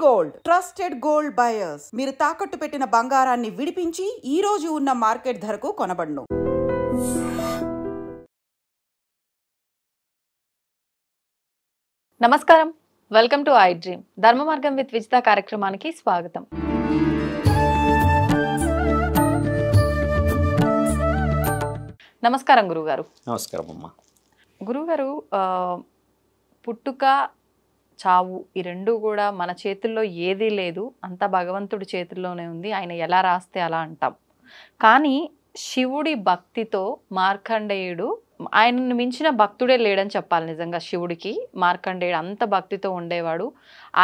Gold, trusted gold buyers. మీరు తాకట్టు పెట్టిన బంగారాన్ని విడిపించి ఈ రోజు ఉన్న మార్కెట్ ధరకు కొనబడును. నమస్కారం, వెల్కమ్ టు ఐ డ్రీమ్. ధర్మ మార్గం విత్ విజిత కార్యక్రమానికి స్వాగతం. నమస్కారం గురుగారు. నమస్కారం అమ్మా. గురుగారు, పుట్టుక చావు ఈ రెండు కూడా మన చేతుల్లో ఏదీ లేదు, అంత భగవంతుడి చేతుల్లోనే ఉంది. ఆయన ఎలా రాస్తే అలా అంటాం. కానీ శివుడి భక్తితో మార్కండేయుడు, ఆయనను మించిన భక్తుడే లేడని చెప్పాలి నిజంగా. శివుడికి మార్కండేయుడు అంత భక్తితో ఉండేవాడు.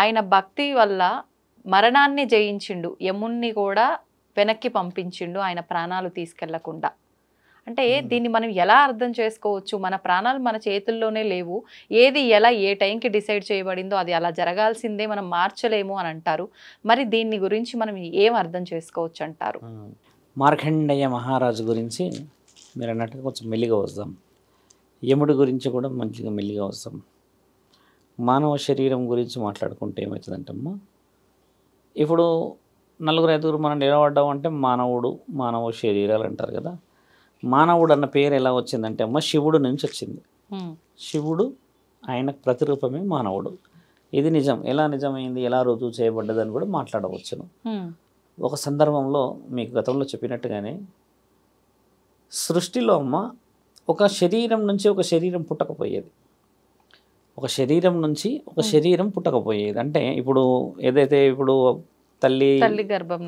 ఆయన భక్తి వల్ల మరణాన్ని జయించిండు, యముణ్ణి కూడా వెనక్కి పంపించిండు ఆయన ప్రాణాలు తీసుకెళ్లకుండా. అంటే దీన్ని మనం ఎలా అర్థం చేసుకోవచ్చు? మన ప్రాణాలు మన చేతుల్లోనే లేవు, ఏది ఎలా ఏ టైంకి డిసైడ్ చేయబడిందో అది అలా జరగాల్సిందే, మనం మార్చలేము అని అంటారు. మరి దీన్ని గురించి మనం ఏం అర్థం చేసుకోవచ్చు అంటారు? మార్కండేయ మహారాజు గురించి మీరు అన్నట్టుగా కొంచెం మెల్లిగా వస్తాం, యముడి గురించి కూడా మంచిగా మెల్లిగా వస్తాం. మానవ శరీరం గురించి మాట్లాడుకుంటే ఏమవుతుందంటమ్మా, ఇప్పుడు నలుగురు ఐదుగురు మనం నిలబడ్డాం అంటే మానవుడు, మానవ శరీరాలు అంటారు కదా. మానవుడు అన్న పేరు ఎలా వచ్చిందంటే అమ్మ, శివుడు నుంచి వచ్చింది. శివుడు ఆయన ప్రతిరూపమే మానవుడు. ఇది నిజం. ఎలా నిజమైంది, ఎలా రుజువు చేయబడ్డదని కూడా మాట్లాడవచ్చును. ఒక సందర్భంలో మీకు గతంలో చెప్పినట్టుగానే సృష్టిలో అమ్మ ఒక శరీరం నుంచి ఒక శరీరం పుట్టకపోయేది, ఒక శరీరం నుంచి ఒక శరీరం పుట్టకపోయేది. అంటే ఇప్పుడు ఏదైతే ఇప్పుడు తల్లి గర్భం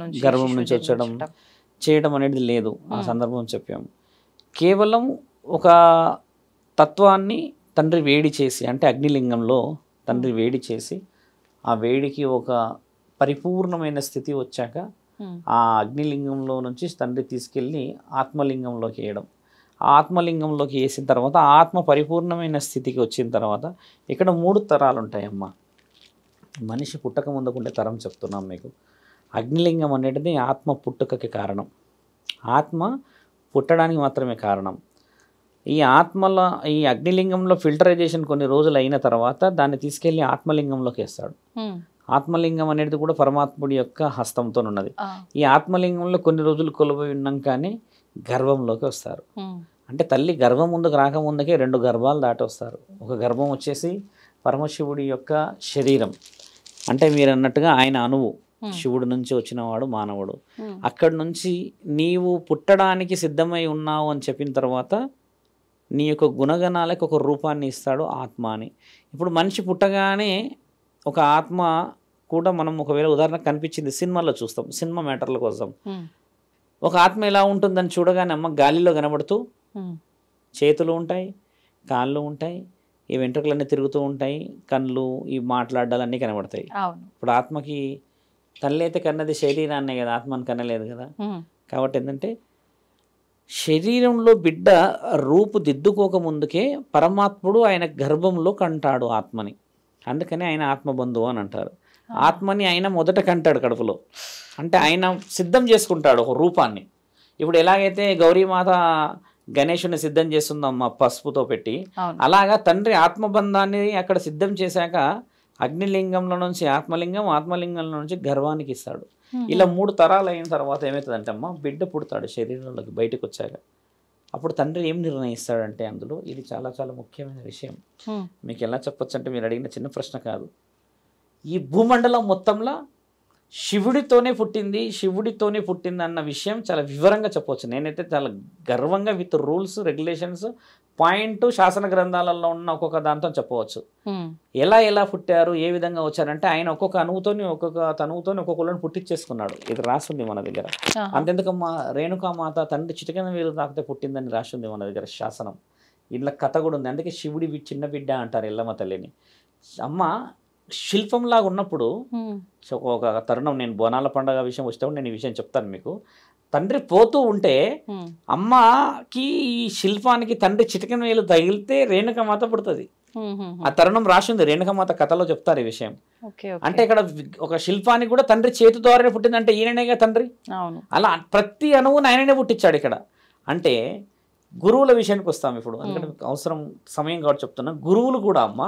నుంచి వచ్చడం చేయడం అనేది లేదు. ఆ సందర్భం చెప్పాము. కేవలం ఒక తత్వాన్ని తండ్రి వేడి చేసి, అంటే అగ్నిలింగంలో తండ్రి వేడి చేసి, ఆ వేడికి ఒక పరిపూర్ణమైన స్థితి వచ్చాక ఆ అగ్నిలింగంలో నుంచి తండ్రి తీసుకెళ్ళి ఆత్మలింగంలోకి వేయడం. ఆ ఆత్మలింగంలోకి వేసిన తర్వాత ఆత్మ పరిపూర్ణమైన స్థితికి వచ్చిన తర్వాత ఇక్కడ 3 తరాలు ఉంటాయమ్మా. మనిషి పుట్టక ముందుకుండే తరం చెప్తున్నాం మీకు. అగ్నిలింగం అనేది ఆత్మ పుట్టుకకి కారణం, ఆత్మ పుట్టడానికి మాత్రమే కారణం. ఈ ఈ అగ్నిలింగంలో ఫిల్టరైజేషన్ కొన్ని రోజులు అయిన తర్వాత దాన్ని తీసుకెళ్ళి ఆత్మలింగంలోకి వేస్తాడు. ఆత్మలింగం అనేది కూడా పరమాత్ముడి యొక్క హస్తంతో ఉన్నది. ఈ ఆత్మలింగంలో కొన్ని రోజులు కొలువై ఉన్నాకనే గర్భంలోకి వస్తారు. అంటే తల్లి గర్భం ముందుకు రాకముందుకే 2 గర్భాలు దాటి వస్తారు. ఒక గర్భం వచ్చేసి పరమశివుడి యొక్క శరీరం, అంటే మీరు అన్నట్టుగా ఆయన అణువు, శివుడి నుంచి వచ్చినవాడు మానవుడు. అక్కడి నుంచి నీవు పుట్టడానికి సిద్ధమై ఉన్నావు అని చెప్పిన తర్వాత నీ యొక్క గుణగణాలకు ఒక రూపాన్ని ఇస్తాడు ఆత్మ అని. ఇప్పుడు మనిషి పుట్టగానే ఒక ఆత్మ కూడా మనం ఒకవేళ ఉదాహరణ కనిపించింది సినిమాలో చూస్తాం, సినిమా మ్యాటర్ల కోసం. ఒక ఆత్మ ఎలా ఉంటుందని చూడగానే అమ్మ గాలిలో కనబడుతూ చేతులు ఉంటాయి, కాళ్ళు ఉంటాయి, ఈ వెంట్రుకలన్నీ తిరుగుతూ ఉంటాయి, కళ్ళు, ఈ మాట్లాడాలన్నీ కనబడతాయి. ఇప్పుడు ఆత్మకి తల్లి అయితే కన్నది శరీరాన్నే కదా, ఆత్మని కనలేదు కదా. కాబట్టి ఏంటంటే శరీరంలో బిడ్డ రూపుదిద్దుకోక ముందుకే పరమాత్ముడు ఆయన గర్భంలో కంటాడు ఆత్మని. అందుకని ఆయన ఆత్మబంధువు అని అంటారు. ఆత్మని ఆయన మొదట కంటాడు కడుపులో, అంటే ఆయన సిద్ధం చేసుకుంటాడు ఒక రూపాన్ని. ఇప్పుడు ఎలాగైతే గౌరీమాత గణేశుని సిద్ధం చేస్తుందమ్మా పసుపుతో పెట్టి, అలాగా తండ్రి ఆత్మబంధాన్ని అక్కడ సిద్ధం చేశాక అగ్నిలింగంలో నుంచి ఆత్మలింగం, ఆత్మలింగంలో నుంచి గర్వానికి ఇస్తాడు. ఇలా 3 తరాలు అయిన తర్వాత ఏమవుతుందంటే అమ్మ, బిడ్డ పుడతాడు శరీరంలోకి బయటకు వచ్చాక. అప్పుడు తండ్రి ఏం నిర్ణయిస్తాడంటే అందులో ఇది చాలా చాలా ముఖ్యమైన విషయం. మీకు ఎలా చెప్పొచ్చు అంటే, మీరు అడిగిన చిన్న ప్రశ్న కాదు. ఈ భూమండలం మొత్తంలో శివుడితోనే పుట్టింది అన్న విషయం చాలా వివరంగా చెప్పవచ్చు. నేనైతే చాలా గర్వంగా విత్ రూల్స్, రెగ్యులేషన్స్, పాయింట్, శాసన గ్రంథాలలో ఉన్న ఒక్కొక్క దాంతో చెప్పవచ్చు. ఎలా పుట్టారు, ఏ విధంగా వచ్చారంటే ఆయన ఒక్కొక్క తనువుతోని ఒక్కొక్కళ్ళని పుట్టించేసుకున్నాడు. ఇది రాసింది మన దగ్గర. అంతెందుకమ్మా, రేణుకామాత తండ్రి చిటికెన వేలు తాకితే పుట్టిందని రాసింది మన దగ్గర శాసనం. ఇట్లా కథ కూడా ఉంది. అందుకే శివుడి చిన్న బిడ్డ అంటారు ఎల్లమ్మ తల్లిని. అమ్మ శిల్పంలాగా ఉన్నప్పుడు ఒక తరుణం, నేను బోనాల పండుగ విషయం వచ్చేటప్పుడు నేను ఈ విషయం చెప్తాను మీకు. తండ్రి పోతూ ఉంటే అమ్మకి ఈ శిల్పానికి తండ్రి చిటికెన వేలు తగిలితే రేణుకామాత పుడుతుంది. ఆ తరుణం రాసింది రేణుకామాత కథలో చెప్తారు ఈ విషయం. అంటే ఇక్కడ ఒక శిల్పానికి కూడా తండ్రి చేతి ద్వారానే పుట్టిందంటే ఈయననేగా తండ్రి. అలా ప్రతి అణువుని ఆయననే పుట్టించాడు ఇక్కడ. అంటే గురువుల విషయానికి వస్తాం ఇప్పుడు, ఎందుకంటే అవసరం సమయం కాబట్టి చెప్తున్నా. గురువులు కూడా అమ్మ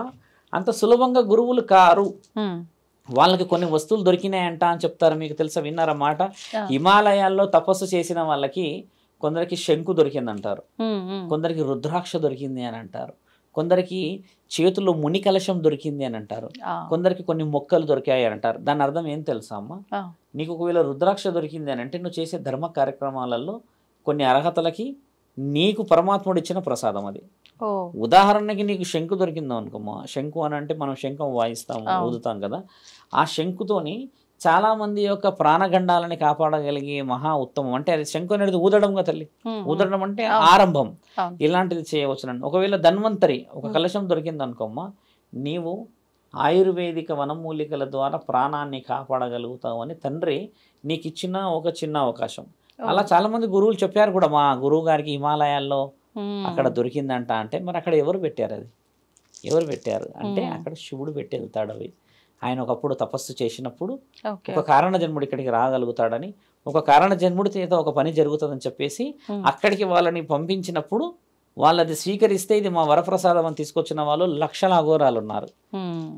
అంత సులభంగా గురువులు కారు. వాళ్ళకి కొన్ని వస్తువులు దొరికినాయంట అని చెప్తారు. మీకు తెలుసా, విన్నారా మాట? హిమాలయాల్లో తపస్సు చేసిన వాళ్ళకి కొందరికి శంకు దొరికిందంటారు, కొందరికి రుద్రాక్ష దొరికింది అని అంటారు, కొందరికి చేతుల్లో ముని కలశం దొరికింది అని అంటారు, కొందరికి కొన్ని మొక్కలు దొరికాయి అని అంటారు. దాని అర్థం ఏం తెలుసా అమ్మ? నీకు ఒకవేళ రుద్రాక్ష దొరికింది అని అంటే నువ్వు చేసే ధర్మ కార్యక్రమాలలో కొన్ని అర్హతలకి నీకు పరమాత్ముడు ఇచ్చిన ప్రసాదం అది. ఉదాహరణకి నీకు శంకు దొరికిందో అనుకోమా, శంకు అని అంటే మనం శంఖం వాయిస్తాము, ఊదుతాం కదా, ఆ శంకుతోని చాలా మంది యొక్క ప్రాణగండాలని కాపాడగలిగే మహా ఉత్తమం. అంటే అది శంకు అనేది ఊదడంగా తల్లి, ఊదడం అంటే ఆరంభం, ఇలాంటిది చేయవచ్చునండి. ఒకవేళ ధన్వంతరి ఒక కలశం దొరికింది అనుకోమ్మా, నీవు ఆయుర్వేదిక వనమూలికల ద్వారా ప్రాణాన్ని కాపాడగలుగుతావు అని తండ్రి నీకు ఇచ్చిన ఒక చిన్న అవకాశం. అలా చాలా మంది గురువులు చెప్పారు కూడా, మా గురువు గారికి హిమాలయాల్లో అక్కడ దొరికిందంట అంటే, మరి అక్కడ ఎవరు పెట్టారు? అది ఎవరు పెట్టారు అంటే అక్కడ శివుడు పెట్టి వెళ్తాడు అవి. ఆయన ఒకప్పుడు తపస్సు చేసినప్పుడు ఒక కారణ జన్ముడు ఇక్కడికి రాగలుగుతాడని, ఒక కారణ జన్ముడి చేత ఒక పని జరుగుతుందని చెప్పేసి అక్కడికి వాళ్ళని పంపించినప్పుడు వాళ్ళది స్వీకరిస్తే ఇది మా వరప్రసాదం అని తీసుకొచ్చిన వాళ్ళు లక్షల అఘోరాలు ఉన్నారు.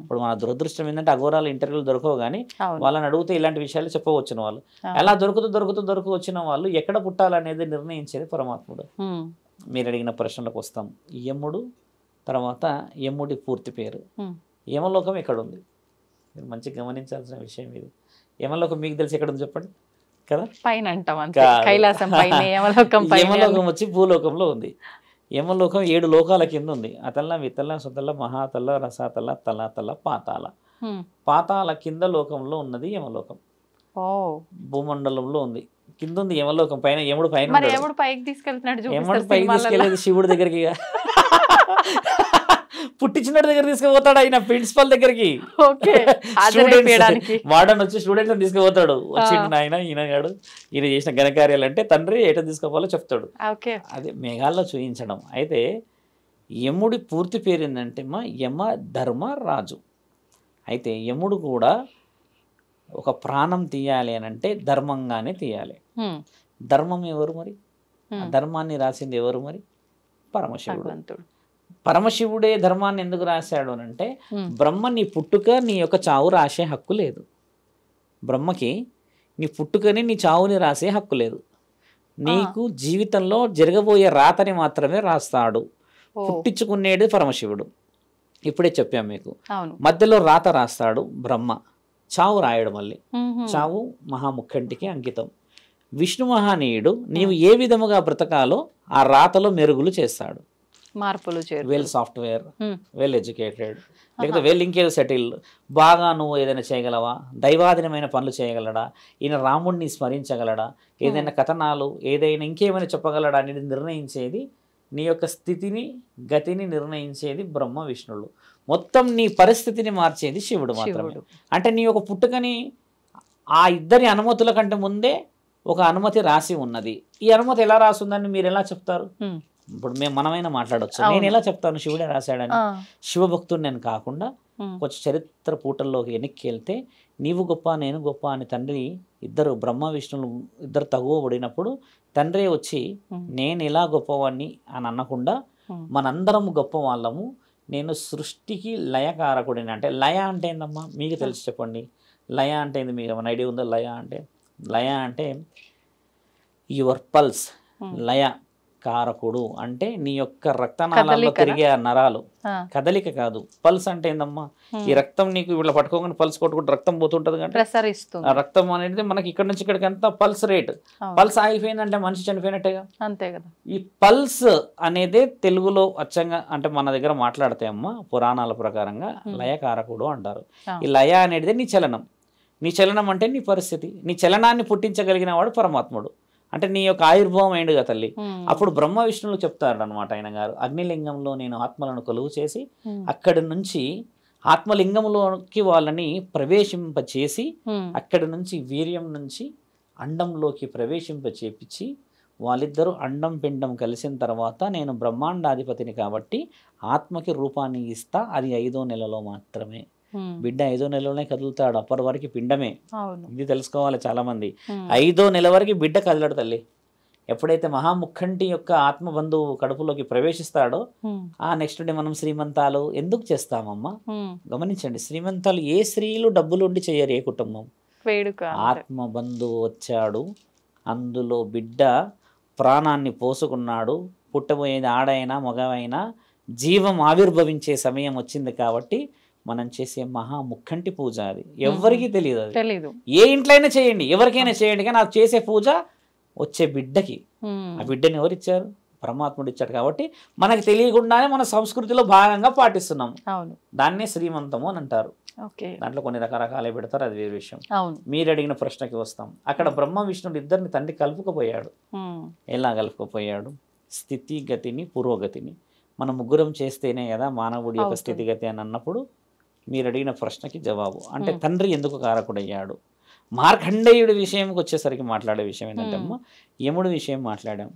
ఇప్పుడు మన దురదృష్టం ఏంటంటే అఘోరాలు ఇంటర్వ్యూలు దొరకవు, కానీ వాళ్ళని అడిగితే ఇలాంటి విషయాలు చెప్పవచ్చిన వాళ్ళు. ఎలా దొరుకుతూ వచ్చిన వాళ్ళు ఎక్కడ పుట్టాలనేది నిర్ణయించేది పరమాత్ముడు. మీరు అడిగిన ప్రశ్నలకు వస్తాం. యముడు తర్వాత యముడి పూర్తి పేరు. యమలోకం ఎక్కడ ఉంది? మీరు మంచిగా గమనించాల్సిన విషయం ఇది. యమలోకం మీకు తెలిసి ఎక్కడ ఉంది చెప్పండి కదా? పైన కైలాసం పైన యమలోకం వచ్చి భూలోకంలో ఉంది. యమలోకం 7 లోకాల కింద ఉంది. అతల్ల వితల్ల సుతల్ల మహాతల్ల రసాతల్ల తలాతల్ల పాతాల. పాతాల కింద లోకంలో ఉన్నది యమలోకం. భూమండలంలో ఉంది, కింద ఉంది యమలోకం, పైన యముడు పైన. యముడు పైకి తీసుకెళ్తున్నాడు, యముడు పైకి తీసుకెళ్ళేది శివుడి దగ్గరికి, పుట్టించిన దగ్గర తీసుకుపోతాడు ఆయన, ప్రిన్సిపల్ దగ్గరికి. వార్డెన్ వచ్చి స్టూడెంట్స్ తీసుకుపోతాడు, వచ్చిండు నాయన ఈయనగాడు ఈయన చేసిన ఘనకార్యాలు అంటే తండ్రి ఏటో తీసుకోవాలో చెప్తాడు. అదే మేఘాల్లో చూయించడం. అయితే యముడి పూర్తి పేరు ఏంటంటే మా యమ ధర్మ రాజు. అయితే యముడు కూడా ఒక ప్రాణం తీయాలి అని అంటే ధర్మంగానే తీయాలి. ధర్మం ఎవరు మరి? ధర్మాన్ని రాసింది ఎవరు మరి? పరమశివుడు. పరమశివుడే ధర్మాన్ని ఎందుకు రాశాడు అని అంటే, బ్రహ్మ నీ పుట్టుక నీ యొక్క చావు రాసే హక్కు లేదు. బ్రహ్మకి నీ పుట్టుకని నీ చావుని రాసే హక్కు లేదు. నీకు జీవితంలో జరగబోయే రాతని మాత్రమే రాస్తాడు. పుట్టించుకునేది పరమశివుడు. ఇప్పుడే చెప్పాం మీకు. మధ్యలో రాత రాస్తాడు బ్రహ్మ, చావు రాయడు. మళ్ళీ చావు మహాముఖంటికి అంకితం. విష్ణు మహానీయుడు నీవు ఏ విధముగా బ్రతకాలో ఆ రాతలో మెరుగులు చేస్తాడు. మార్పులు వెల్ సాఫ్ట్వేర్, వెల్ ఎడ్యుకేటెడ్, లేకపోతే వెల్ ఇంకేదో సెటిల్, బాగా నువ్వు ఏదైనా చేయగలవా, దైవాధీనమైన పనులు చేయగలడా, ఈయన రాముడిని స్మరించగలడా, ఏదైనా కథనాలు ఏదైనా ఇంకేమైనా చెప్పగలడా అనేది నిర్ణయించేది, నీ యొక్క స్థితిని గతిని నిర్ణయించేది బ్రహ్మ విష్ణువులు. మొత్తం నీ పరిస్థితిని మార్చేది శివుడు మాత్రమే. అంటే నీ యొక్క పుట్టుకని ఆ ఇద్దరి అనుమతుల కంటే ముందే ఒక అనుమతి రాసి ఉన్నది. ఈ అనుమతి ఎలా రాసిందని మీరు ఎలా చెప్తారు? ఇప్పుడు మనమైనా మాట్లాడవచ్చు, నేను ఎలా చెప్తాను శివుడే రాశాడని? శివభక్తుడు నేను కాకుండా కొంచెం చరిత్ర పూటల్లోకి వెనక్కి వెళ్తే, నీవు గొప్ప నేను గొప్ప అని తండ్రి ఇద్దరు బ్రహ్మ విష్ణువులు ఇద్దరు తగువబడినప్పుడు తండ్రి వచ్చి నేను ఎలా గొప్పవాడిని అని అనకుండా మనందరం గొప్ప వాళ్ళము, నేను సృష్టికి లయకారకుడిని. అంటే లయ అంటే ఏందమ్మా మీకు తెలిసి చెప్పండి. లయ అంటే ఏంది? మీకు ఏమైనా ఐడియా ఉందా? లయ అంటే యువర్ పల్స్. లయ కారకుడు అంటే నీ యొక్క రక్తనాళాల్లో తిరిగే నరాలు, కదలిక కాదు. పల్స్ అంటే ఏందమ్మా? ఈ రక్తం నీకు ఇలా పట్టుకోగానే పల్స్ కొట్టుకుంటూ రక్తం పోతుంటది అంటే ఆ రక్తం అనేది మనకి ఇక్కడ నుంచి ఇక్కడికి అంతా పల్స్ రేట్. పల్స్ ఆగిపోయిందంటే మనిషి చనిపోయినట్టేగా, అంతే కదా. ఈ పల్స్ అనేది తెలుగులో అచ్చంగా అంటే మన దగ్గర మాట్లాడితే అమ్మా పురాణాల ప్రకారంగా లయకారకుడు అంటారు. ఈ లయ అనేది నీ చలనం. నీ చలనం అంటే నీ పరిస్థితి. నీ చలనాన్ని పుట్టించగలిగిన వాడు పరమాత్ముడు. అంటే నీ యొక్క ఆయుర్భావం అయిండుగా తల్లి. అప్పుడు బ్రహ్మ విష్ణువులు చెప్తారు అనమాట ఆయన గారు, అగ్నిలింగంలో నేను ఆత్మలను కొలువు చేసి అక్కడి నుంచి ఆత్మలింగంలోకి వాళ్ళని ప్రవేశింపచేసి అక్కడి నుంచి వీర్యం నుంచి అండంలోకి ప్రవేశింపచేపించి వాళ్ళిద్దరూ అండం పిండం కలిసిన తర్వాత నేను బ్రహ్మాండాధిపతిని కాబట్టి ఆత్మకి రూపాన్ని ఇస్తా. అది 5వ నెలలో మాత్రమే. బిడ్డ 5వ నెలలోనే కదులుతాడు, అప్పటి వరకు పిండమే. ఇది తెలుసుకోవాలి చాలా మంది. 5వ నెల వరకు బిడ్డ కదలడు తల్లి. ఎప్పుడైతే మహాముఖంటి యొక్క ఆత్మబంధువు కడుపులోకి ప్రవేశిస్తాడో ఆ నెక్స్ట్ డే మనం శ్రీమంతాలు ఎందుకు చేస్తామమ్మా? గమనించండి, శ్రీమంతాలు ఏ స్త్రీలు డబ్బులు ఉండి చేయరు, ఏ కుటుంబం. ఆత్మబంధువు వచ్చాడు, అందులో బిడ్డ ప్రాణాన్ని పోసుకున్నాడు, పుట్టబోయేది ఆడైనా మగవైనా జీవం ఆవిర్భవించే సమయం వచ్చింది కాబట్టి మనం చేసే మహాముఖంటి పూజ అది. ఎవరికి తెలియదు, అది ఏ ఇంట్లో అయినా చేయండి, ఎవరికైనా చేయండి, కానీ అది చేసే పూజ వచ్చే బిడ్డకి. ఆ బిడ్డని ఎవరిచ్చారు? పరమాత్ముడు ఇచ్చాడు. కాబట్టి మనకి తెలియకుండానే మన సంస్కృతిలో భాగంగా పాటిస్తున్నాం. దాన్నే శ్రీమంతము అని అంటారు. దాంట్లో కొన్ని రకరకాలే పెడతారు, అది వేరే విషయం. మీరు అడిగిన ప్రశ్నకి వస్తాం. అక్కడ బ్రహ్మ విష్ణుడు ఇద్దరిని తండ్రి కలుపుకపోయాడు. ఎలా కలుపుకపోయాడు? స్థితిగతిని పురోగతిని మనం ముగ్గురం చేస్తేనే కదా మానవుడి యొక్క స్థితిగతి అని అన్నప్పుడు మీరు అడిగిన ప్రశ్నకి జవాబు. అంటే తండ్రి ఎందుకు కారకుడయ్యాడు? మార్కండేయుడి విషయంకి వచ్చేసరికి మాట్లాడే విషయం ఏంటంటే అమ్మ, యముడి విషయం మాట్లాడాం,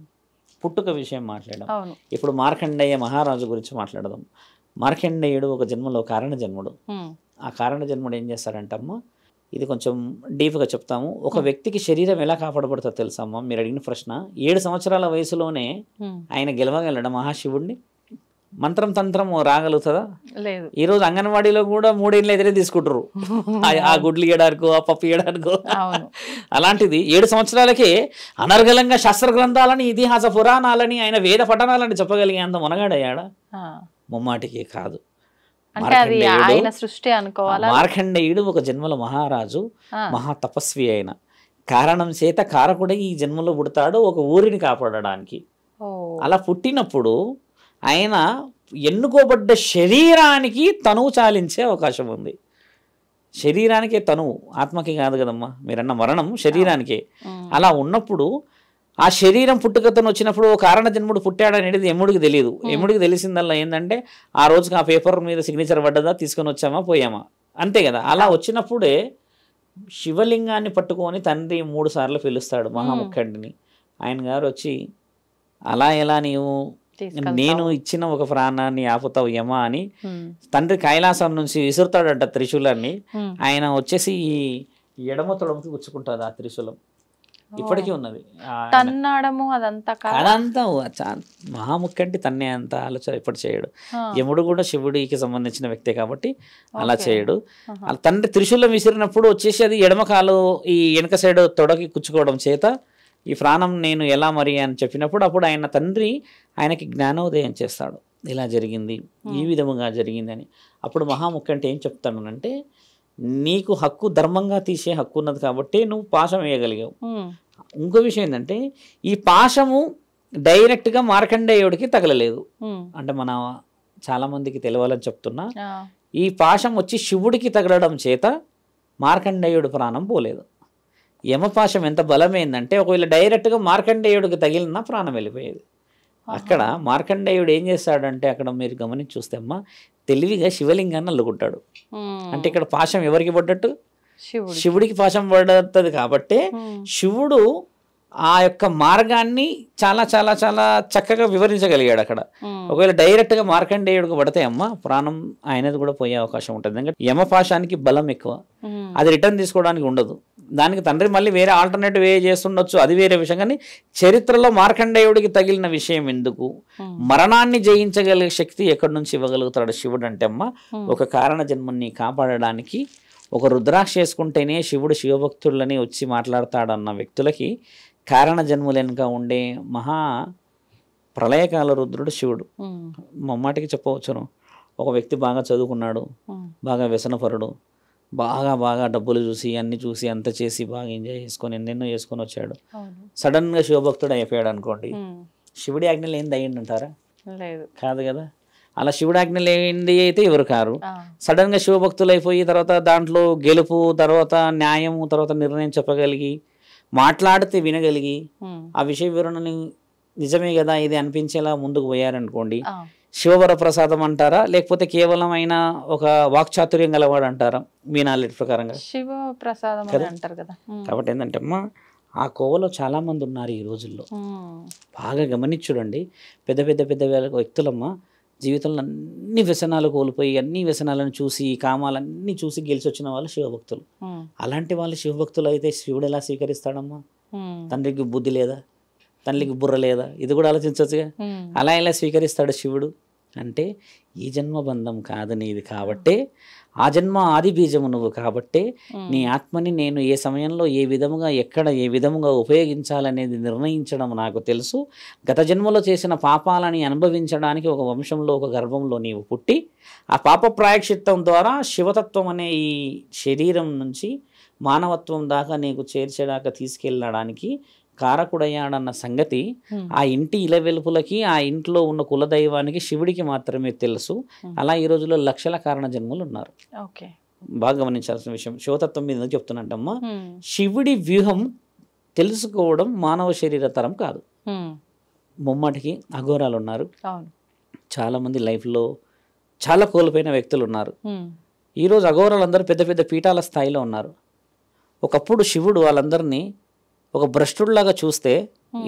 పుట్టుక విషయం మాట్లాడాం. ఇప్పుడు మార్కండేయ మహారాజు గురించి మాట్లాడదాం. మార్కండేయుడు ఒక జన్మలో కారణ జన్ముడు. ఆ కారణ జన్ముడు ఏం చేస్తాడంటమ్మా, ఇది కొంచెం డీప్గా చెప్తాము. ఒక వ్యక్తికి శరీరం ఎలా కాపాడబడుతుందో తెలుసమ్మా? మీరు అడిగిన ప్రశ్న. 7 సంవత్సరాల వయసులోనే ఆయన గెలవగలడా మహాశివుడిని? మంత్రం తంత్రం రాగలుగుతుందా? లేదు. ఈరోజు అంగన్వాడీలో కూడా 3 ఏళ్ళు ఎదురే తీసుకుంటారు, ఆ గుడ్లు ఇయ్యడానికో ఆ పప్పు ఇయ్యడానికో. అలాంటిది 7 సంవత్సరాలకే అనర్గళంగా శాస్త్ర గ్రంథాలని ఇతిహాస పురాణాలని ఆయన వేద పఠనాలని చెప్పగలిగే అంత మునగాడయ్యాడా? ముమ్మాటికి కాదు. మార్కండేయుడు ఒక జన్మలో మహారాజు, మహా తపస్వి అయిన కారణం చేత కారకుడే ఈ జన్మలో పుడతాడు ఒక ఊరిని కాపాడడానికి. అలా పుట్టినప్పుడు ఆయన ఎన్నుకోబడ్డ శరీరానికి తనువు చాలించే అవకాశం ఉంది. శరీరానికే తనువు, ఆత్మకి కాదు కదమ్మా. మీరన్న మరణం శరీరానికే. అలా ఉన్నప్పుడు ఆ శరీరం పుట్టుకతను వచ్చినప్పుడు ఓ కారణ జన్ముడు పుట్టాడనేది యముడికి తెలియదు. యముడికి తెలిసిందల్లా ఏంటంటే ఆ రోజుకి ఆ పేపర్ మీద సిగ్నేచర్ పడ్డదా, తీసుకొని వచ్చామా పోయామా, అంతే కదా. అలా వచ్చినప్పుడే శివలింగాన్ని పట్టుకొని తండ్రి 3 సార్లు పిలుస్తాడు మహాముఖండిని. ఆయన గారు వచ్చి, అలా ఎలా నీవు నేను ఇచ్చిన ఒక ప్రాణాన్ని ఆపుతావు యమా అని తండ్రి కైలాసం నుంచి విసురుతాడంట త్రిశూలాన్ని. ఆయన వచ్చేసి ఈ ఎడమ తొడమకి గుచ్చుకుంటాడు ఆ త్రిశూలం. ఇప్పటికీ ఉన్నది. అదంతా మహాముఖండి తన్నే అంత ఆలోచన ఇప్పుడు చేయడు. యముడు కూడా శివుడికి సంబంధించిన వ్యక్తే కాబట్టి అలా చేయడు. తండ్రి త్రిశూలం విసిరినప్పుడు వచ్చేసి అది ఎడమ కాలు ఈ వెనక సైడ్ తొడకి కుచ్చుకోవడం చేత ఈ ప్రాణం నేను ఎలా మరి అని చెప్పినప్పుడు అప్పుడు ఆయన తండ్రి ఆయనకి జ్ఞానోదయం చేస్తాడు. ఇలా జరిగింది, ఈ విధముగా జరిగిందని. అప్పుడు మహాముఖంటే ఏం చెప్తానంటే, నీకు హక్కు ధర్మంగా తీసే హక్కు ఉన్నది కాబట్టి నువ్వు పాశం వేయగలిగావు. ఇంకో విషయం ఏంటంటే, ఈ పాశము డైరెక్ట్గా మార్కండేయుడికి తగలలేదు. అంటే మన చాలా మందికి తెలియాలని చెప్తున్నా, ఈ పాశం వచ్చి శివుడికి తగలడం చేత మార్కండేయుడు ప్రాణం పోలేదు. యమపాశం ఎంత బలమైందంటే ఒకవేళ డైరెక్ట్గా మార్కండేయుడికి తగిలిన ప్రాణం వెళ్ళిపోయేది. అక్కడ మార్కండేయుడు ఏం చేస్తాడంటే, అక్కడ మీరు గమనించి చూస్తే అమ్మా, తెలివిగా శివలింగాన్ని అల్లుకుంటాడు. అంటే ఇక్కడ పాశం ఎవరికి పడ్డట్టు? శివుడికి పాశం పడుతుంది కాబట్టి శివుడు ఆ యొక్క మార్గాన్ని చాలా చాలా చాలా చక్కగా వివరించగలిగాడు అక్కడ. ఒకవేళ డైరెక్ట్గా మార్కండేయుడికి పడితే అమ్మ ప్రాణం ఆయనది కూడా పోయే అవకాశం ఉంటుంది. ఎందుకంటే యమపాశానికి బలం ఎక్కువ, అది రిటర్న్ తీసుకోవడానికి ఉండదు. దానికి తండ్రి మళ్ళీ వేరే ఆల్టర్నేటివ్ వే చేస్తుండొచ్చు, అది వేరే విషయం. కానీ చరిత్రలో మార్కండేయుడికి తగిలిన విషయం ఎందుకు? మరణాన్ని జయించగలిగే శక్తి ఎక్కడి నుంచి ఇవ్వగలుగుతాడు శివుడు అంటే అమ్మ, ఒక కారణ జన్మని కాపాడడానికి ఒక రుద్రాక్ష చేసుకుంటేనే శివుడు శివభక్తులని వచ్చి మాట్లాడతాడన్న వ్యక్తులకి కారణ జన్ములు వెనుక ఉండే మహా ప్రళయకాల రుద్రుడు శివుడు. మమ్మాటికి చెప్పవచ్చును, ఒక వ్యక్తి బాగా చదువుకున్నాడు, బాగా వ్యసనపరుడు, బాగా బాగా డబ్బులు చూసి అన్ని చూసి అంత చేసి బాగా ఎంజాయ్ చేసుకొని ఎన్నెన్నో చేసుకొని వచ్చాడు. సడన్గా శివభక్తుడు అయిపోయాడు అనుకోండి, శివుడి ఆజ్ఞలు ఏంది అయ్యిందంటారా? కాదు కదా. అలా శివుడి ఆజ్ఞలు ఏంది అయితే ఎవరు కారు. సడన్గా శివభక్తులు అయిపోయి తర్వాత దాంట్లో గెలుపు, తర్వాత న్యాయము, తర్వాత నిర్ణయం చెప్పగలిగి మాట్లాడితే వినగలిగి ఆ విషయ వివరణని నిజమే కదా ఇది అనిపించేలా ముందుకు పోయారనుకోండి, శివవర ప్రసాదం అంటారా లేకపోతే కేవలం అయినా ఒక వాక్చాతుర్యం గలవాడు అంటారా? మీ నాలెడ్జ్ ప్రకారంగా శివ ప్రసాదం అంటారు కదా. కాబట్టి ఏంటంటే అమ్మా, ఆ కోవలో చాలా మంది ఉన్నారు ఈ రోజుల్లో. బాగా గమనించుడండి, పెద్ద పెద్ద పెద్ద వ్యక్తులమ్మ జీవితంలో అన్ని వ్యసనాలు కోల్పోయి అన్ని వ్యసనాలను చూసి కామాలన్నీ చూసి గెలిచి వచ్చిన వాళ్ళు శివభక్తులు. అలాంటి వాళ్ళు శివభక్తులు అయితే శివుడు ఎలా స్వీకరిస్తాడమ్మా? తండ్రికి బుద్ధి లేదా? తల్లికి బుర్ర లేదా, ఇది కూడా ఆలోచించవచ్చుగా. అలా ఎలా స్వీకరిస్తాడు శివుడు అంటే ఈ జన్మ బంధం కాదు నీది కాబట్టే, ఆ జన్మ ఆది బీజము నువ్వు కాబట్టే నీ ఆత్మని నేను ఏ సమయంలో ఏ విధముగా ఎక్కడ ఏ విధముగా ఉపయోగించాలనేది నిర్ణయించడం నాకు తెలుసు. గత జన్మలో చేసిన పాపాలని అనుభవించడానికి ఒక వంశంలో ఒక గర్భంలో నీవు పుట్టి ఆ పాప ప్రాయశ్చిత్తం ద్వారా శివతత్వం అనే ఈ శరీరం నుంచి మానవత్వం దాకా నీకు చేర్చేదాకా తీసుకెళ్ళడానికి కారకుడయ్యాడన్న సంగతి ఆ ఇంటి ఇలవెలుపులకి ఆ ఇంట్లో ఉన్న కులదైవానికి శివుడికి మాత్రమే తెలుసు. అలా ఈ రోజుల్లో లక్షల కారణ జన్మలు ఉన్నారు. బాగా గమనించాల్సిన విషయం శివతత్వం మీద చెప్తున్నట్టమ్మా. శివుడి వ్యూహం తెలుసుకోవడం మానవ శరీర తరం కాదు. ముమ్మటికి అఘోరాలు ఉన్నారు, చాలామంది లైఫ్లో చాలా కోల్పోయిన వ్యక్తులు ఉన్నారు. ఈరోజు అఘోరాలు అందరూ పెద్ద పెద్ద పీఠాల స్థాయిలో ఉన్నారు. ఒకప్పుడు శివుడు వాళ్ళందరినీ ఒక భ్రష్టుడిలాగా చూస్తే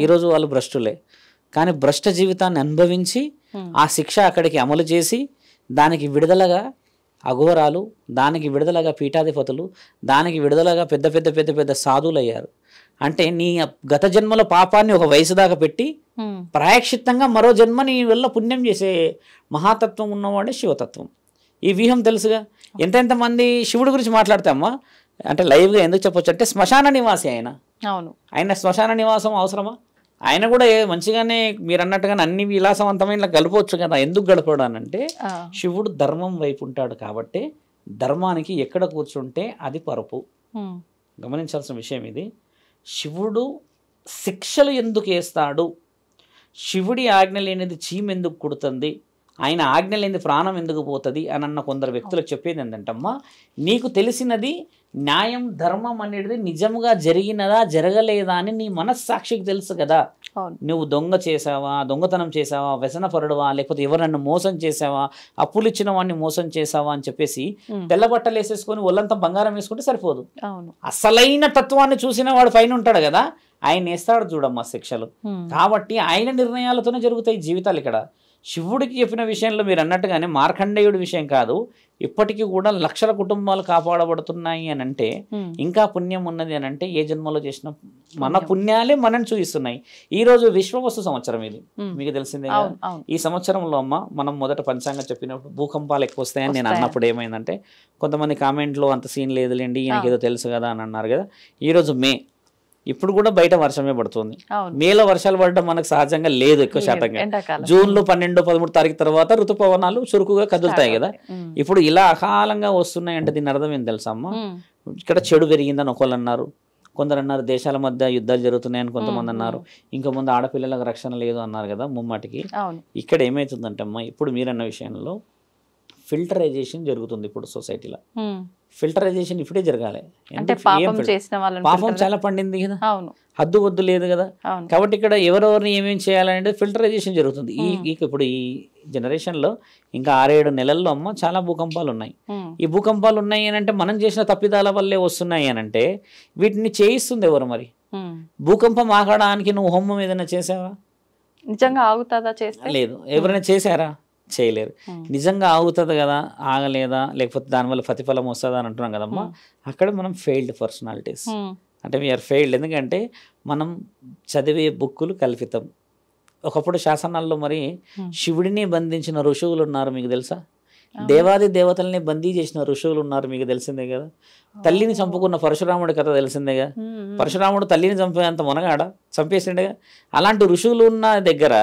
ఈరోజు వాళ్ళు భ్రష్టులే, కానీ భ్రష్ట జీవితాన్ని అనుభవించి ఆ శిక్ష అక్కడికి అమలు చేసి దానికి విడుదలగా అఘోరాలు, దానికి విడుదలగా పీఠాధిపతులు, దానికి విడుదలగా పెద్ద పెద్ద పెద్ద పెద్ద సాధువులు అయ్యారు. అంటే నీ గత జన్మల పాపాన్ని ఒక వయసు దాకా పెట్టి ప్రాయశ్చిత్తంగా మరో జన్మ నీ వల్ల పుణ్యం చేసే మహాతత్వం ఉన్నవాడే శివతత్వం. ఈ వ్యూహం తెలుసుగా. ఎంతెంతమంది శివుడి గురించి మాట్లాడతామా అంటే లైవ్గా ఎందుకు చెప్పొచ్చు అంటే శ్మశాన నివాసి ఆయన. ఆయన శ్మశాన నివాసం అవసరమా? ఆయన కూడా మంచిగానే మీరు అన్నట్టుగానే అన్ని విలాసవంతమైన గడపవచ్చు కదా. ఎందుకు గడపడు అంటే శివుడు ధర్మం వైపు ఉంటాడు కాబట్టి ధర్మానికి ఎక్కడ కూర్చుంటే అది పరుపు. గమనించాల్సిన విషయం ఇది. శివుడు శిక్షలు ఎందుకు వేస్తాడు, శివుడి ఆజ్ఞ లేనిది చీమ ఎందుకు కుడుతుంది, ఆయన ఆజ్ఞ లేనిది ప్రాణం ఎందుకు పోతుంది అని అన్న కొందరు వ్యక్తులకు చెప్పేది ఏంటంటమ్మా, నీకు తెలిసినది న్యాయం ధర్మం అనేది నిజంగా జరిగినదా జరగలేదా అని నీ మనస్సాక్షికి తెలుసు కదా. నువ్వు దొంగ చేసావా, దొంగతనం చేసావా, వ్యసనపరుడువా, లేకపోతే ఎవరన్నా మోసం చేసావా, అప్పులు ఇచ్చిన వాడిని మోసం చేసావా అని చెప్పేసి తెల్ల బట్టలు వేసేసుకొని ఒళ్ళంతా బంగారం వేసుకుంటే సరిపోదు. అసలైన తత్వాన్ని చూసిన వాడు పైన ఉంటాడు కదా, ఆయన వేస్తాడు చూడమ్మా శిక్షలు. కాబట్టి ఆయన నిర్ణయాలతోనే జరుగుతాయి జీవితాలు. ఇక్కడ శివుడికి చెప్పిన విషయంలో మీరు అన్నట్టుగానే మార్కండేయుడి విషయం కాదు, ఇప్పటికీ కూడా లక్షల కుటుంబాలు కాపాడబడుతున్నాయి అని అంటే ఇంకా పుణ్యం ఉన్నది అని అంటే ఏ జన్మలో చేసిన మన పుణ్యాలే మనని చూపిస్తున్నాయి. ఈ రోజు విశ్వవస్తు సంవత్సరం ఇది మీకు తెలిసిందే. ఈ సంవత్సరంలో అమ్మ మనం మొదట పంచాంగం చెప్పినప్పుడు భూకంపాలు ఎక్కువ వస్తాయని నేను అన్నప్పుడు ఏమైందంటే కొంతమంది కామెంట్లో అంత సీన్ లేదులేండి ఈయనకి ఏదో తెలుసు కదా అని అన్నారు కదా. ఈరోజు మే, ఇప్పుడు కూడా బయట వర్షమే పడుతుంది. మేలో వర్షాలు పడడం మనకు సహజంగా లేదు ఎక్కువ శాతంగా. జూన్లో 12, 13 తారీఖు తర్వాత ఋతుపవనాలు చురుకుగా కదులుతాయి కదా. ఇప్పుడు ఇలా అకాలంగా వస్తున్నాయి అంటే దీని అర్థం ఏం తెలుసా అమ్మ, ఇక్కడ చెడు పెరిగిందని ఒకళ్ళు అన్నారు, కొందరు అన్నారు దేశాల మధ్య యుద్ధాలు జరుగుతున్నాయని కొంతమంది అన్నారు, ఇంకా ముందు ఆడపిల్లలకు రక్షణ లేదు అన్నారు కదా. ముమ్మాటికి ఇక్కడ ఏమవుతుందంటే అమ్మ, ఇప్పుడు మీరన్న విషయంలో ఫిల్టరైజేషన్ జరుగుతుంది ఇప్పుడు సొసైటీలో. ఫిల్టరైజేషన్ ఇప్పుడే జరగాలి. పాపం చాలా పండింది కదా, హద్దు వద్దు లేదు కదా. కాబట్టి ఇక్కడ ఎవరెవరిని ఏమేమి చేయాలనేది ఫిల్టరైజేషన్ జరుగుతుంది. ఇప్పుడు ఈ జనరేషన్లో ఇంకా 6-7 నెలల్లో అమ్మ చాలా భూకంపాలు ఉన్నాయి. ఈ భూకంపాలు ఉన్నాయి అని అంటే మనం చేసిన తప్పిదాల వల్లే వస్తున్నాయి అని అంటే వీటిని చేయిస్తుంది ఎవరు మరి? భూకంపం ఆగడానికి నువ్వు హోమం ఏదైనా చేసావా? నిజంగా ఆగుతుందా? చేస్తే లేదు. ఎవరైనా చేశారా? చేయలేరు. నిజంగా ఆగుతుంది కదా, ఆగలేదా, లేకపోతే దానివల్ల ప్రతిఫలం వస్తుందా అని అంటున్నాం కదమ్మా. అక్కడ మనం ఫెయిల్డ్ పర్సనాలిటీస్ అంటే వీఆర్ ఫెయిల్డ్. ఎందుకంటే మనం చదివే బుక్కులు కల్పితం. ఒకప్పుడు శాసనాల్లో మరి శివుడిని బంధించిన ఋషువులు ఉన్నారు మీకు తెలుసా? దేవాది దేవతల్ని బందీ చేసిన ఋషువులు ఉన్నారు మీకు తెలిసిందే కదా. తల్లిని చంపుకున్న పరశురాముడి కథ తెలిసిందేగా. పరశురాముడు తల్లిని చంపేంత మొనగాడ చంపేసిండేగా. అలాంటి ఋషువులు ఉన్న దగ్గర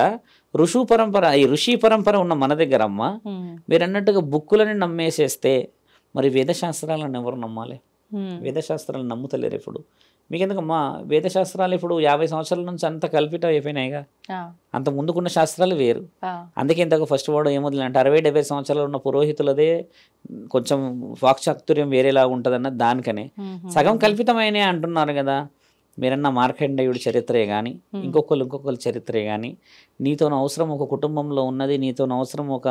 ఈ ఋషి పరంపర ఉన్న మన దగ్గర అమ్మ మీరు అన్నట్టుగా బుక్కులని నమ్మేసేస్తే మరి వేదశాస్త్రాలను ఎవరు నమ్మాలి? వేదశాస్త్రాలను నమ్ముతలేరు ఇప్పుడు. మీకెందుకమ్మా వేదశాస్త్రాలు ఇప్పుడు 50 సంవత్సరాల నుంచి అంత కల్పితం అయిపోయినాయిగా. అంత ముందుకున్న శాస్త్రాలు వేరు. అందుకే ఇంతకు ఫస్ట్ వాడు ఏమొదలు అంటే 60-70 సంవత్సరాలు ఉన్న పురోహితులదే కొంచెం వాక్చాతుర్యం వేరేలాగా ఉంటుందన్న దానికనే సగం కల్పితమైనే అంటున్నారు కదా. మీరన్న మార్కండేయుడి చరిత్రే కానీ ఇంకొకరు చరిత్రే కానీ నీతో అవసరం ఒక కుటుంబంలో ఉన్నది, నీతో అవసరం ఒక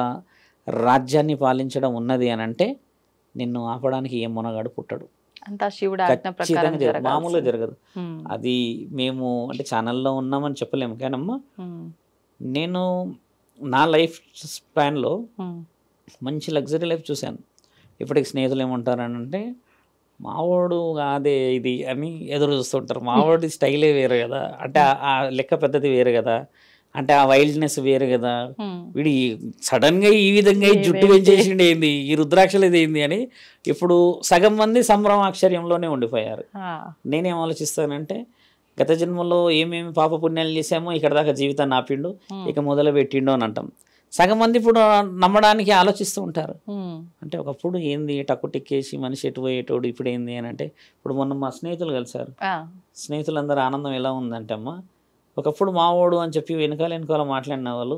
రాజ్యాన్ని పాలించడం ఉన్నది అని అంటే నిన్ను ఆపడానికి ఏ మొనగాడు పుట్టడు. మామూలుగా జరగదు. అది మేము అంటే ఛానల్లో ఉన్నామని చెప్పలేము కానమ్మా. నేను నా లైఫ్ స్పాన్లో మంచి లగ్జరీ లైఫ్ చూశాను. ఇప్పటికి స్నేహితులు ఏమంటారని అంటే మావాడు కాదే ఇది అని ఎదురు చూస్తుంటారు. మావాడి స్టైలే వేరే కదా, అంటే ఆ లెక్క పెద్దది వేరే కదా, అంటే ఆ వైల్డ్నెస్ వేరే కదా, వీడి సడన్గా ఈ విధంగా జుట్టు పెంచేసిండి ఏంది, ఈ రుద్రాక్షలు ఏంది అని ఇప్పుడు సగం మంది సంభ్రమాశ్చర్యంలోనే ఉండిపోయారు. నేనేం ఆలోచిస్తానంటే గత జన్మలో ఏమేమి పాప పుణ్యాలు చేసామో ఇక్కడ దాకా జీవితాన్ని ఆపిండు, ఇక మొదలు పెట్టిండు అని అంటాం. సగం మంది ఇప్పుడు నమ్మడానికి ఆలోచిస్తూ ఉంటారు. అంటే ఒకప్పుడు ఏంది టక్కు టిక్కేసి మనిషి ఎటు పోయేటోడు, ఇప్పుడు ఏంది అని అంటే ఇప్పుడు మొన్న మా స్నేహితులు కలిసారు. స్నేహితులందరూ ఆనందం ఎలా ఉందంటే అమ్మ, ఒకప్పుడు మావోడు అని చెప్పి వెనకాల మాట్లాడిన వాళ్ళు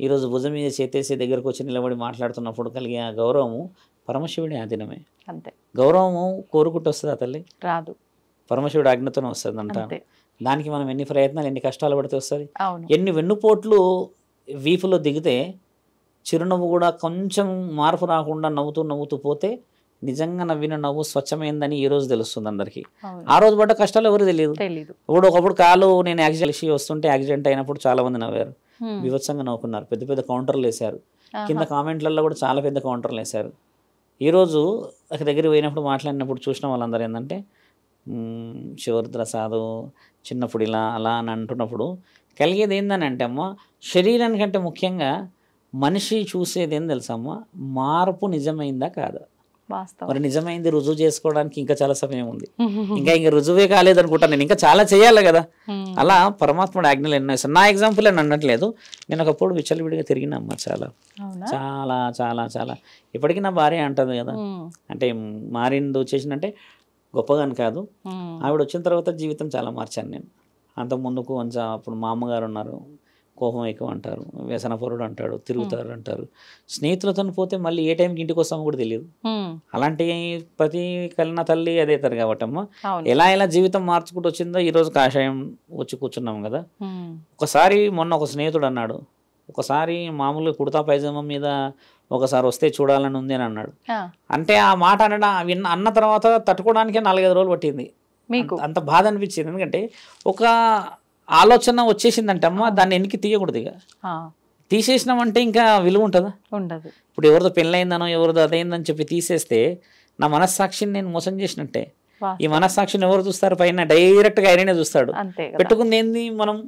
ఈరోజు భుజం మీద చేతేసి దగ్గరకు వచ్చి నిలబడి మాట్లాడుతున్నప్పుడు కలిగే ఆ గౌరవము పరమశివుడి ఆధీనమే. అంతే, గౌరవము కోరుకుంటూ వస్తుంది, ఆ తల్లి రాదు, పరమశివుడి ఆజ్ఞతోనే వస్తుంది అంటారు. దానికి మనం ఎన్ని ప్రయత్నాలు ఎన్ని కష్టాలు పడితే వస్తుంది, ఎన్ని వెన్నుపోట్లు వీపులో దిగితే చిరునవ్వు కూడా కొంచెం మార్పు రాకుండా నవ్వుతూ పోతే నిజంగా నవ్విన నవ్వు స్వచ్ఛమైందని ఈ రోజు తెలుస్తుంది అందరికీ. ఆ రోజు పడ్డ కష్టాలు ఎవరు తెలియదు. ఇప్పుడు ఒకప్పుడు కాలు నేను యాక్సిడెంట్ వస్తుంటే యాక్సిడెంట్ అయినప్పుడు చాలా మంది నవ్వారు, వివత్సంగా నవ్వుకున్నారు, పెద్ద పెద్ద కౌంటర్లు వేశారు, కింద కామెంట్లలో కూడా చాలా పెద్ద కౌంటర్లు వేశారు. ఈరోజు అక్కడ దగ్గరికి పోయినప్పుడు మాట్లాడినప్పుడు చూసిన వాళ్ళందరూ ఏంటంటే శివరుద్ర సాధు చిన్నప్పుడు ఇలా అలా అని అంటున్నప్పుడు కలిగేది ఏందని అంటే అమ్మ, శరీరానికంటే ముఖ్యంగా మనిషి చూసేది ఏం తెలుసమ్మా, మార్పు నిజమైందా కాదా. మరి నిజమైంది రుజువు చేసుకోవడానికి ఇంకా చాలా సమయం ఉంది, ఇంకా రుజువే కాలేదనుకుంటాను నేను, ఇంకా చాలా చేయాలి కదా. అలా పరమాత్ముడు ఆజ్ఞలు ఎన్నో ఇస్తాను. నా ఎగ్జాంపుల్ అని అనట్లేదు, నేను ఒకప్పుడు విచ్చలవిడిగా తిరిగినమ్మా, చాలా చాలా చాలా చాలా. ఇప్పటికీ నా భార్య అంటది కదా, అంటే మారింది చేసినంటే గొప్పగాని కాదు, ఆవిడ వచ్చిన తర్వాత జీవితం చాలా మార్చాను నేను. అంతకుముందుకు కొంచెం అప్పుడు మా అమ్మగారు ఉన్నారు, కోపం ఎక్కువ అంటారు, వ్యసనపరుడు అంటాడు, తిరుగుతారు అంటారు. స్నేహితులతో పోతే మళ్ళీ ఏ టైంకి ఇంటికి వస్తామో కూడా తెలియదు. అలాంటి ప్రతి కలిన తల్లి అదే తరు కాబట్టి అమ్మ, ఎలా జీవితం మార్చుకుంటూ వచ్చిందో ఈరోజు కాషాయం వచ్చి కూర్చున్నాం కదా. ఒకసారి మొన్న ఒక స్నేహితుడు అన్నాడు, ఒకసారి మామూలుగా కుర్తా పైజామా మీద ఒకసారి వస్తే చూడాలని ఉంది అని అన్నాడు. అంటే ఆ మాట అన్న తర్వాత తట్టుకోవడానికే 4-5 రోజులు పట్టింది. మీకు అంత బాధ అనిపించింది, ఎందుకంటే ఒక ఆలోచన వచ్చేసిందంటే అమ్మ దాన్ని ఎన్నికి తీయకూడదు. ఇక తీసేసినామంటే ఇంకా విలువ ఉంటుందా, ఉండదు. ఇప్పుడు ఎవరిదో పెళ్ళయిందనో ఎవరిదో అదైందని చెప్పి తీసేస్తే నా మనస్సాక్షిని నేను మోసం చేసినట్టే. ఈ మనస్సాక్షిని ఎవరు చూస్తారు, పైన డైరెక్ట్గా ఆయననే చూస్తాడు. పెట్టుకుంది ఏంది మనం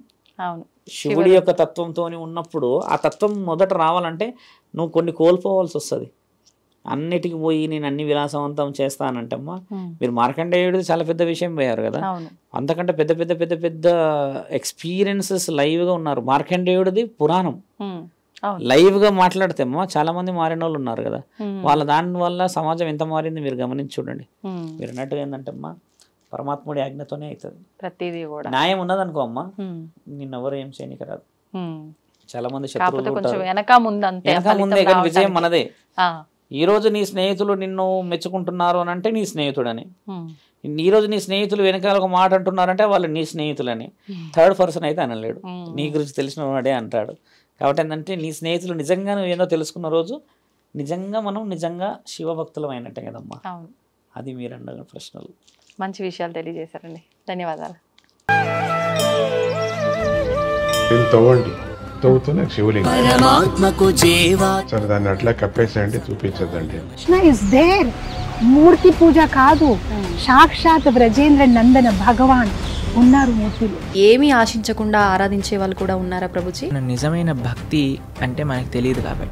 శివుడి యొక్క తత్వంతో ఉన్నప్పుడు ఆ తత్వం మొదట రావాలంటే నువ్వు కొన్ని కోల్పోవాల్సి వస్తుంది. అన్నిటికి పోయి నేను అన్ని విలాసవంతం చేస్తానంటే అమ్మా, మీరు మార్కండేయుడిది చాలా పెద్ద విషయం పోయారు కదా, అంతకంటే పెద్ద పెద్ద పెద్ద పెద్ద ఎక్స్పీరియన్సెస్ లైవ్గా ఉన్నారు. మార్కండేయుడిది పురాణం లైవ్గా మాట్లాడితే అమ్మా చాలా మంది మారిన వాళ్ళు ఉన్నారు కదా, దాని వల్ల సమాజం ఎంత మారింది మీరు గమనించి చూడండి. మీరు అన్నట్టుగా ఏంటంటే అమ్మా పరమాత్ముడి ఆజ్ఞతోనే అవుతుంది ప్రతిదీ కూడా. న్యాయం ఉన్నదనుకో అమ్మా, నిన్నెవరు ఏం చేయనికి రాదు. చాలా మంది శత్రువులు వెనక ముందే కానీ విజయం మనదే. ఈ రోజు నీ స్నేహితులు నిన్ను మెచ్చుకుంటున్నారు అని అంటే నీ స్నేహితుడని, ఈ రోజు నీ స్నేహితులు వెనకాల ఒక మాట అంటున్నారంటే వాళ్ళు నీ స్నేహితులని. థర్డ్ పర్సన్ అయితే అనలేడు, నీ గురించి తెలిసిన వాడే అంటాడు. కాబట్టి ఏంటంటే నీ స్నేహితులు నిజంగా నువ్వు ఏదో తెలుసుకున్న రోజు నిజంగా మనం నిజంగా శివభక్తులం అయినట్టే కదమ్మా. అది మీరు అన్న ప్రశ్నలు. మంచి విషయాలు తెలియజేశారండి, ధన్యవాదాలు. తవ్వుతున్న శివలింగం సరే దాన్ని అట్లా కప్పేసేయండి, చూపించదండి. కృష్ణ ఇస్ దేర్, మూర్తి పూజ కాదు, సాక్షాత్ బ్రజేంద్ర నందన భగవాన్ ఉన్నారు మూర్తిలో. ఏమీ ఆశించకుండా ఆరాధించే వాళ్ళు కూడా ఉన్నారా ప్రభుజీ? నిజమైన భక్తి అంటే మనకు తెలియదు కాబట్టి